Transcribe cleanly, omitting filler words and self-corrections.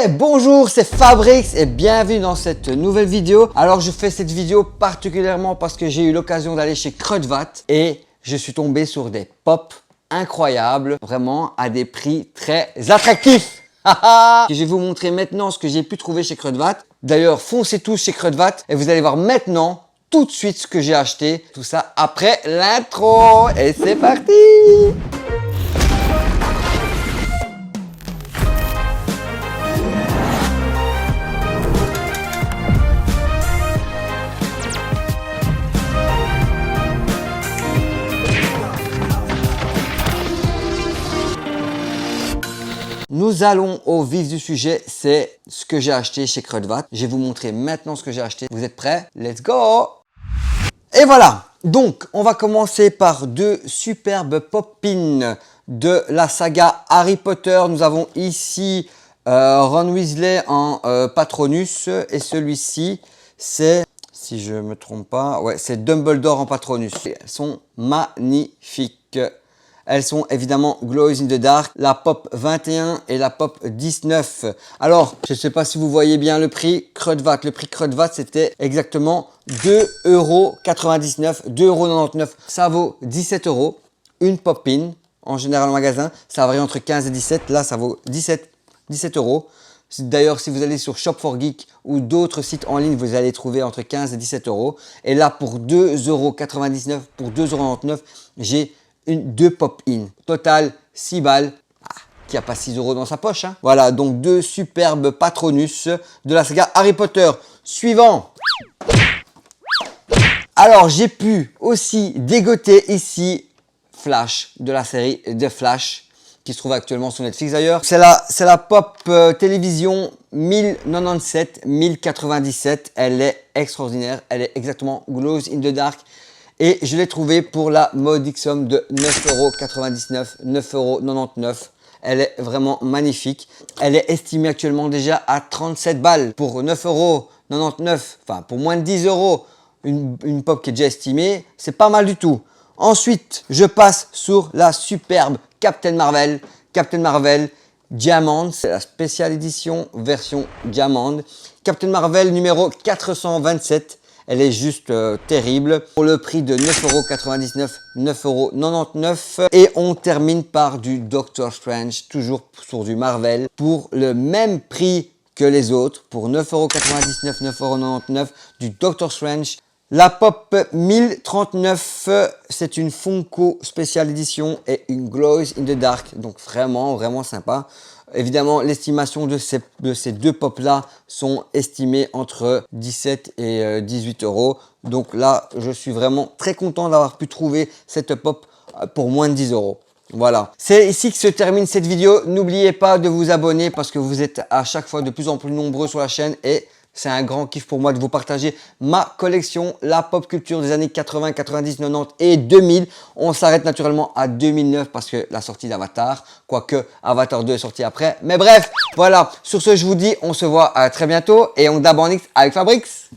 Bonjour, c'est Fabrice et bienvenue dans cette nouvelle vidéo. Alors je fais cette vidéo particulièrement parce que j'ai eu l'occasion d'aller chez Kruidvat et je suis tombé sur des pops incroyables, vraiment à des prix très attractifs. Je vais vous montrer maintenant ce que j'ai pu trouver chez Kruidvat. D'ailleurs, foncez tous chez Kruidvat et vous allez voir maintenant tout de suite ce que j'ai acheté. Tout ça après l'intro et c'est parti! Nous allons au vif du sujet, c'est ce que j'ai acheté chez Kruidvat. Je vais vous montrer maintenant ce que j'ai acheté. Vous êtes prêts? Let's go! Et voilà! Donc, on va commencer par deux superbes pop-pins de la saga Harry Potter. Nous avons ici Ron Weasley en Patronus et celui-ci, c'est, si je ne me trompe pas, ouais, c'est Dumbledore en Patronus. Elles sont magnifiques. Elles sont évidemment Glow in the Dark, la pop 21 et la pop 19. Alors, je ne sais pas si vous voyez bien le prix Kruidvat. Le prix Kruidvat, c'était exactement 2,99 €, 2,99 €. Ça vaut 17 €. Une pop pin, en général en magasin, ça varie entre 15 et 17. Là, ça vaut 17 €. D'ailleurs, si vous allez sur Shop4Geek ou d'autres sites en ligne, vous allez trouver entre 15 et 17 €. Et là, pour 2,99 €, pour 2,99 €, j'ai deux pop-in. Total 6 balles. Qui a pas 6 € dans sa poche. Hein. Voilà, donc deux superbes Patronus de la saga Harry Potter. Suivant. Alors, j'ai pu aussi dégoter ici Flash de la série de Flash qui se trouve actuellement sur Netflix d'ailleurs. C'est la pop télévision 1097. Elle est extraordinaire. Elle est exactement Glow in the Dark. Et je l'ai trouvée pour la modique somme de 9,99 €, 9,99 €. Elle est vraiment magnifique. Elle est estimée actuellement déjà à 37 balles. Pour 9,99 €, enfin pour moins de 10 €, une pop qui est déjà estimée, c'est pas mal du tout. Ensuite, je passe sur la superbe Captain Marvel. Captain Marvel Diamond, c'est la spéciale édition version Diamond. Captain Marvel numéro 427. Elle est juste terrible pour le prix de 9,99 €, 9,99 €. Et on termine par du Doctor Strange, toujours sur du Marvel, pour le même prix que les autres, pour 9,99 €, 9,99 € du Doctor Strange. La pop 1039, c'est une Funko spéciale édition et une Glow in the Dark, donc vraiment sympa. Évidemment, l'estimation de ces deux pops-là sont estimées entre 17 et 18 €. Donc là, je suis vraiment très content d'avoir pu trouver cette pop pour moins de 10 €. Voilà. C'est ici que se termine cette vidéo. N'oubliez pas de vous abonner parce que vous êtes à chaque fois de plus en plus nombreux sur la chaîne et c'est un grand kiff pour moi de vous partager ma collection, la pop culture des années 80, 90, 90 et 2000. On s'arrête naturellement à 2009 parce que la sortie d'Avatar, quoique Avatar 2 est sorti après. Mais bref, voilà. Sur ce, je vous dis, on se voit très bientôt et on dab en X avec Fabrice.